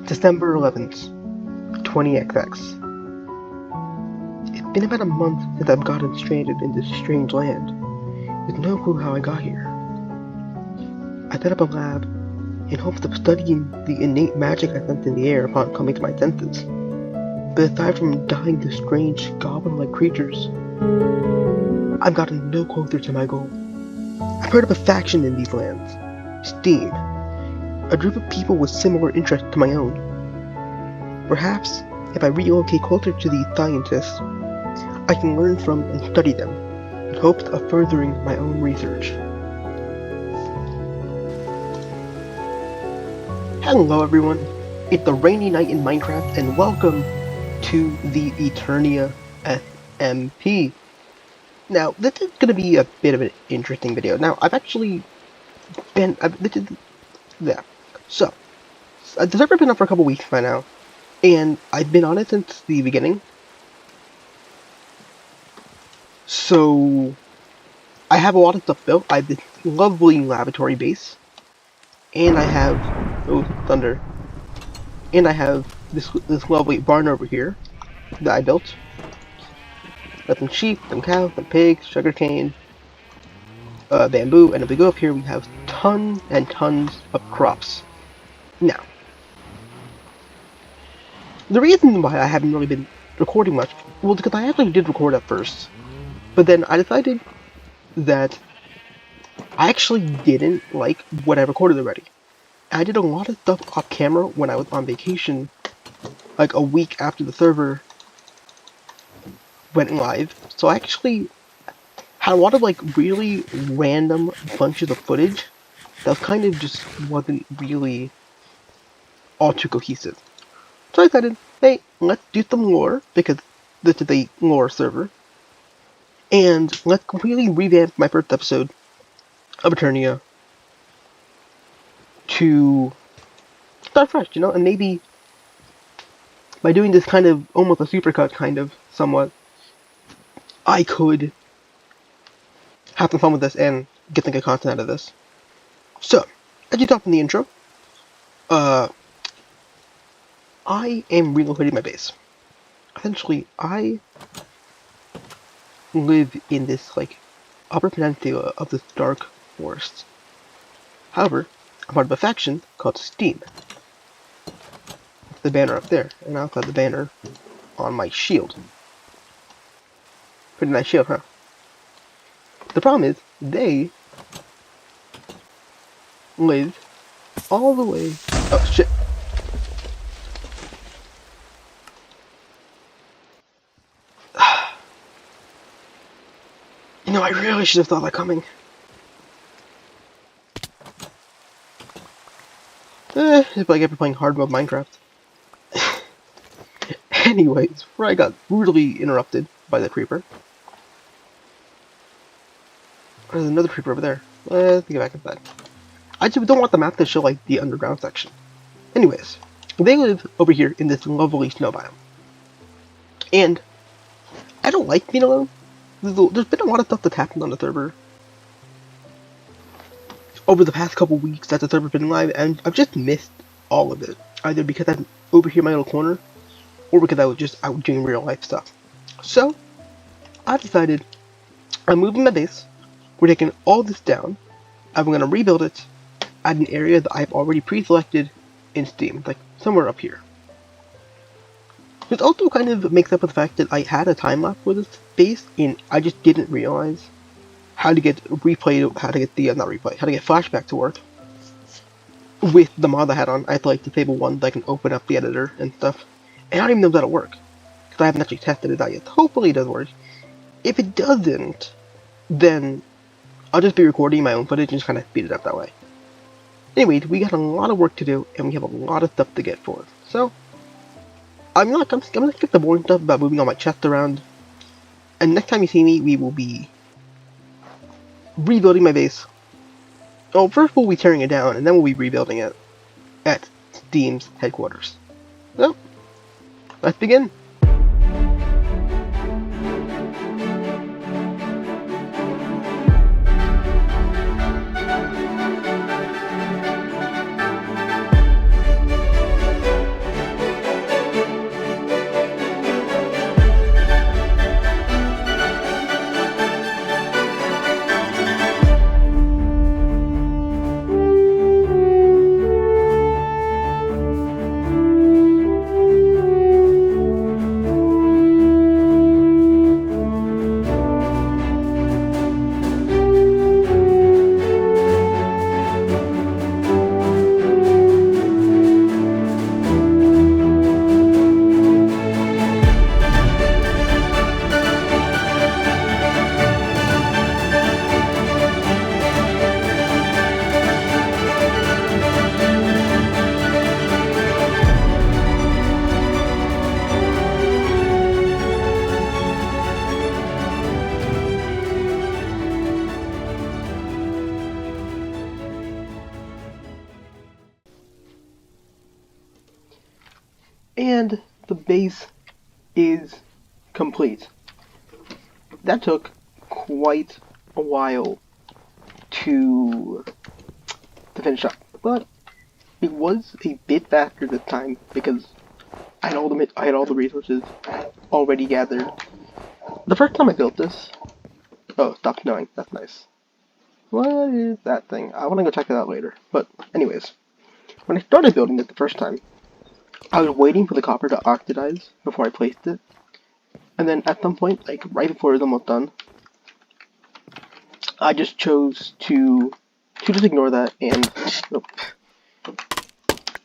December 11th, 20XX. It's been about a month since I've gotten stranded in this strange land, with no clue how I got here. I set up a lab in hopes of studying the innate magic I sensed in the air upon coming to my senses. But aside from dying to strange, goblin-like creatures, I've gotten no closer to my goal. I've heard of a faction in these lands, STEAM, a group of people with similar interests to my own. Perhaps, if I relocate closer to these scientists, I can learn from and study them, in hopes of furthering my own research. Hello everyone, it's a rainy night in Minecraft, and welcome to the Eternia SMP. Now, this is going to be a bit of an interesting video. Now, I've actually been, So, the server's been up for a couple weeks by now, and I've been on it since the beginning. So, I have a lot of stuff built. I have this lovely laboratory base, and I have, thunder, and I have this lovely barn over here that I built. Got some sheep, some cows, some pigs, sugarcane, bamboo, and if we go up here, we have tons and tons of crops. Now, the reason why I haven't really been recording much was because I actually did record at first, but then I decided that I actually didn't like what I recorded already. I did a lot of stuff off camera when I was on vacation, like a week after the server went live, so I actually had a lot of like really random bunches of footage that kind of just wasn't really all too cohesive. So I decided, hey, let's do some lore, because this is a lore server, and let's completely revamp my first episode of Eternia to start fresh, and maybe by doing this kind of almost a supercut kind of somewhat, I could have some fun with this and get some good content out of this. So, as you saw from the intro, I am relocating my base. Essentially, I live in this, like, upper peninsula of this dark forest. However, I'm part of a faction called STEAM. The banner up there, and I also have the banner on my shield. Pretty nice shield, huh? The problem is, they live all the way... Oh, shit. I really should have thought that coming. It's like after playing hard mode Minecraft. Anyways, before I got brutally interrupted by the creeper. There's another creeper over there. Let's get back inside. I just don't want the map to show like the underground section. Anyways, they live over here in this lovely snow biome. And I don't like being alone. There's been a lot of stuff that's happened on the server over the past couple weeks that the server's been live, and I've just missed all of it. Either because I'm over here in my little corner, or because I was just out doing real life stuff. So, I've decided I'm moving my base. We're taking all this down. I'm going to rebuild it at an area that I've already pre-selected in Steam, like somewhere up here. This also kind of makes up for the fact that I had a time lapse for this base, and I just didn't realize how to get flashback to work with the mod I had on. I had to like disable one that I can open up the editor and stuff, and I don't even know if that'll work because I haven't actually tested it out yet. Hopefully it does work. If it doesn't, then I'll just be recording my own footage and just kind of speed it up that way. Anyways, we got a lot of work to do, and we have a lot of stuff to get for. So, I'm gonna skip the boring stuff about moving all my chests around, and next time you see me, we will be rebuilding my base. Oh, first we'll be tearing it down, and then we'll be rebuilding it at Steam's headquarters. So, let's begin. And the base is complete. That took quite a while to finish up, but it was a bit faster this time because I had all the resources already gathered. The first time I built this, oh, stop snowing. That's nice. What is that thing? I want to go check it out later. But anyways, when I started building it the first time, I was waiting for the copper to oxidize before I placed it, and then at some point, like right before it was almost done, I just chose to just ignore that and nope.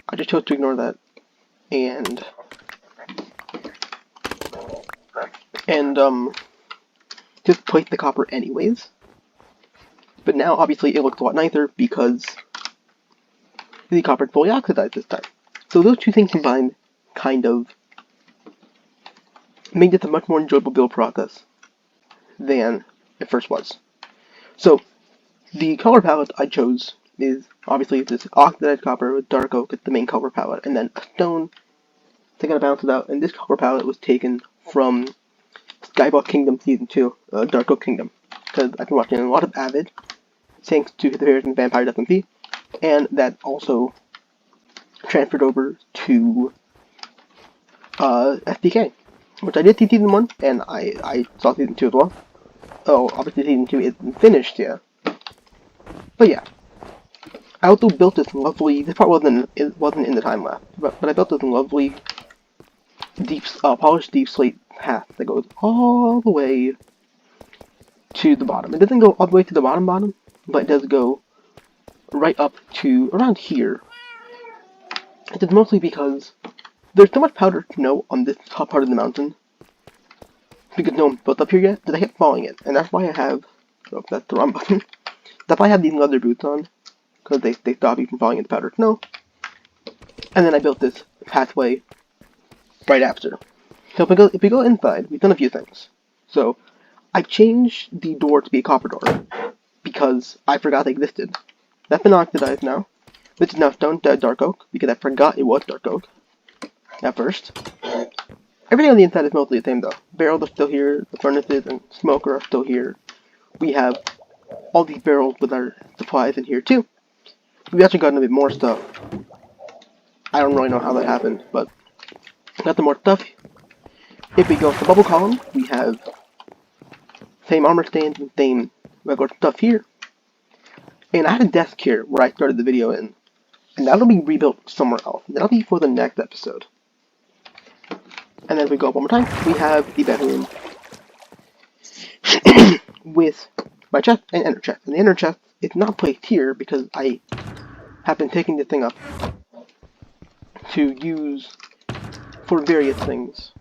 I just chose to ignore that and just place the copper anyways. But now obviously it looks a lot nicer because the copper is fully oxidized this time. So those two things combined kind of made it a much more enjoyable build process than it first was. So the color palette I chose is obviously this oxidized copper with dark oak as the main color palette, and then a stone to kind of balance it out. And this color palette was taken from Savfk Kingdom Season 2, Dark Oak Kingdom, because I've been watching a lot of Avid, thanks to the Fairies and Vampires SMP, and that also transferred over to SDK, which I did see Season 1, and I saw Season 2 as well. Oh, obviously Season 2 isn't finished yet. But yeah, I also built this lovely, this part wasn't in the time lapse, but I built this lovely polished deep slate path that goes all the way to the bottom. It doesn't go all the way to the bottom, but it does go right up to around here. It is mostly because there's so much powdered snow on this top part of the mountain, because no one built up here yet, that I kept falling in, and that's why I have, oh, that's the wrong button, that's why I have these leather boots on, because they stop you from falling into powdered snow, and then I built this pathway right after. So if we go inside, we've done a few things. So I changed the door to be a copper door because I forgot they existed. That's been oxidized now. This is now stone dark oak because I forgot it was dark oak at first. Everything on the inside is mostly the same though. Barrels are still here, the furnaces and smoker are still here. We have all these barrels with our supplies in here too. We've actually gotten a bit more stuff. I don't really know how that happened, but got some more stuff. If we go to the bubble column, we have same armor stands and same regular stuff here. And I had a desk here where I started the video in, and that'll be rebuilt somewhere else. That'll be for the next episode. And then if we go up one more time, we have the bedroom with my chest and ender chest. And the ender chest is not placed here because I have been taking this thing up to use for various things.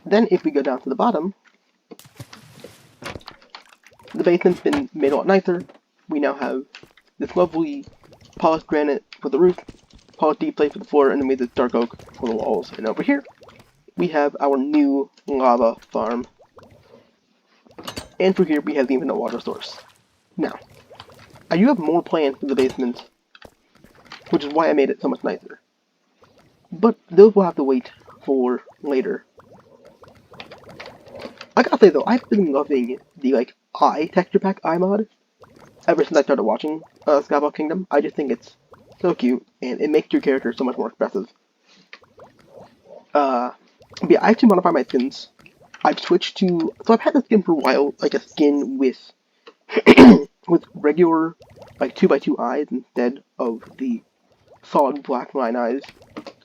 Then if we go down to the bottom, the basement's been made a lot nicer. We now have this lovely polished granite for the roof, polished deep slate for the floor, and then we have this dark oak for the walls. And over here, we have our new lava farm. And through here, we have the infinite water source. Now, I do have more plans for the basement, which is why I made it so much nicer. But those will have to wait for later. I gotta say though, I've been loving the eye texture pack eye mod ever since I started watching Savfk Kingdom. I just think it's so cute and it makes your character so much more expressive. But yeah, I actually modify my skins. I've switched to, so I've had the skin for a while, like a skin with with regular 2x2 eyes instead of the solid black line eyes.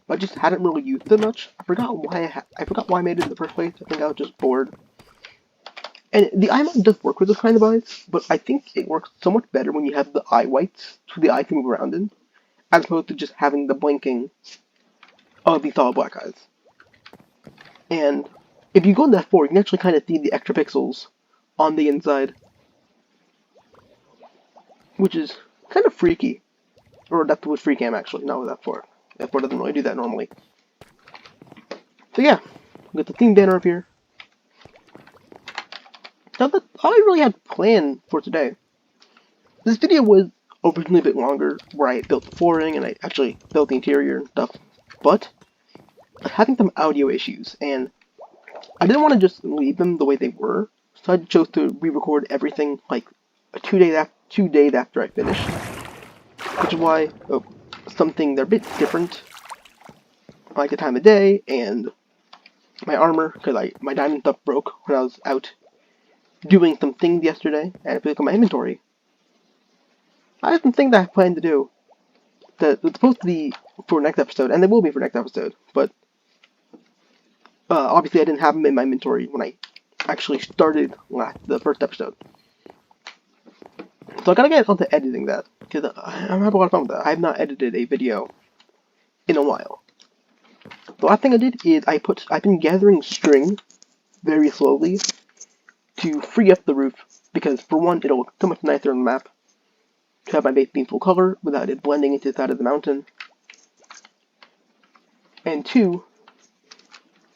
I just hadn't really used it much. I forgot why I made it in the first place. I think I was just bored. And the eye mod does work with this kind of eyes, but I think it works so much better when you have the eye whites to the eye to move around in, as opposed to just having the blinking of the solid black eyes. And if you go that far, you can actually kind of see the extra pixels on the inside, which is kind of freaky. Or that's with free cam actually, not with F4. F4 doesn't really do that normally. So yeah, we got the theme banner up here. Now that's all I really had planned for today. This video was originally a bit longer, where I built the flooring and I actually built the interior and stuff, but I was having some audio issues, and I didn't want to just leave them the way they were, so I chose to re-record everything like 2 days after I finished, which is why something they're a bit different, like the time of day and my armor, because my diamond stuff broke when I was out doing some things yesterday, and if you look at my inventory, I have some things that I plan to do that it's supposed to be for next episode, and they will be for next episode, but obviously I didn't have them in my inventory when I actually started the first episode. So I gotta get onto editing that, because I'm having a lot of fun with that. I have not edited a video in a while. The last thing I did is I've been gathering string very slowly to free up the roof, because for one, it'll look so much nicer on the map to have my base being full color without it blending into the side of the mountain. And two,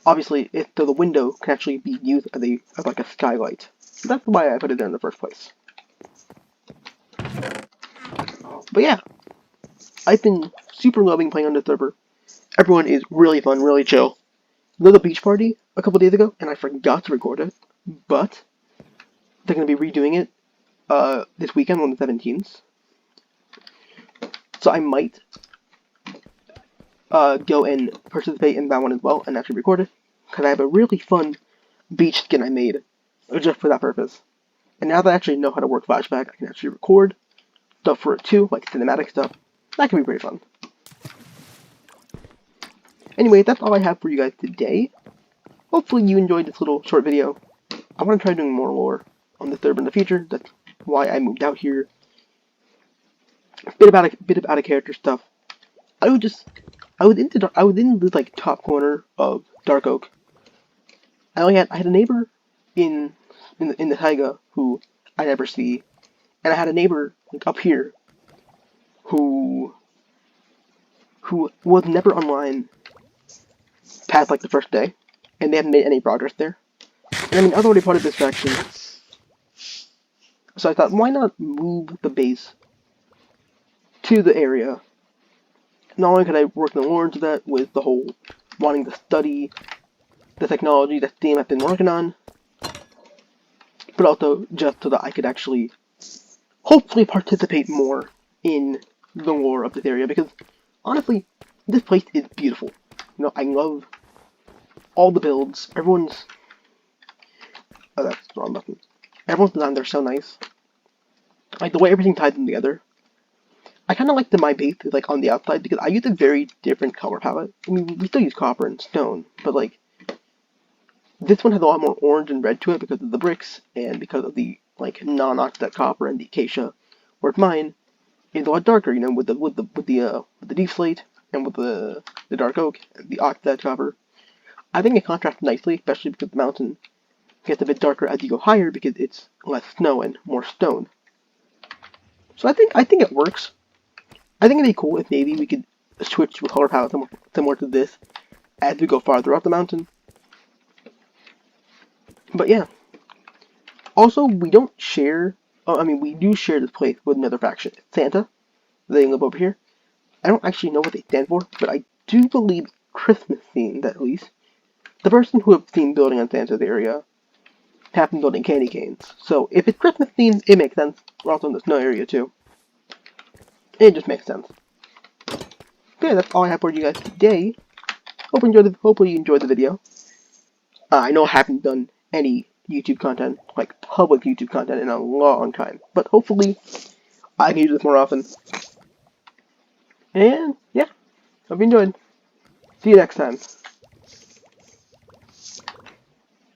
obviously, so the window can actually be used as like a skylight. So that's why I put it there in the first place. But yeah, I've been super loving playing on the server. Everyone is really fun, really chill. There was a beach party a couple days ago, and I forgot to record it, but they're going to be redoing it this weekend on the 17th. So I might go and participate in that one as well and actually record it, because I have a really fun beach skin I made just for that purpose. And now that I actually know how to work Savfk, I can actually record stuff for it too, like cinematic stuff. That can be pretty fun. Anyway, that's all I have for you guys today. Hopefully you enjoyed this little short video. I want to try doing more lore on the server in the future. That's why I moved out here. A bit of out of character stuff. I was in the like top corner of Dark Oak. I had a neighbor in the taiga who I never see, and I had a neighbor like up here who was never online past like the first day, and they haven't made any progress there. And I mean, I was already part of this faction, so I thought, why not move the base to the area? Not only could I work the lore into that with the whole wanting to study the technology that Steam has been working on, but also just so that I could actually hopefully participate more in the lore of this area, because honestly, this place is beautiful. You know, I love all the builds. Oh, that's the wrong button. Everyone's design, they're so nice. Like, the way everything ties in together. I kind of like my base is, like, on the outside, because I use a very different color palette. I mean, we still use copper and stone, but, like, this one has a lot more orange and red to it because of the bricks, and because of the, like, non-oxide copper and the acacia, whereas mine is a lot darker, you know, with the deep slate, and with the dark oak, and the oxide copper. I think it contrasts nicely, especially because the mountain gets a bit darker as you go higher because it's less snow and more stone. So I think it works. I think it'd be cool if maybe we could switch to a color palette similar to this as we go farther up the mountain. But yeah. Also, we don't share. I mean, we do share this place with another faction, Santa. They live over here. I don't actually know what they stand for, but I do believe Christmas themed at least. The person who I've seen building on Santa's area have been building candy canes. So if it's Christmas themed, it makes sense. We're also in the snow area too. It just makes sense. But yeah, that's all I have for you guys today. Hopefully you enjoyed the video. I know I haven't done any YouTube content, like public YouTube content, in a long time. But hopefully I can do this more often. And yeah, hope you enjoyed. See you next time.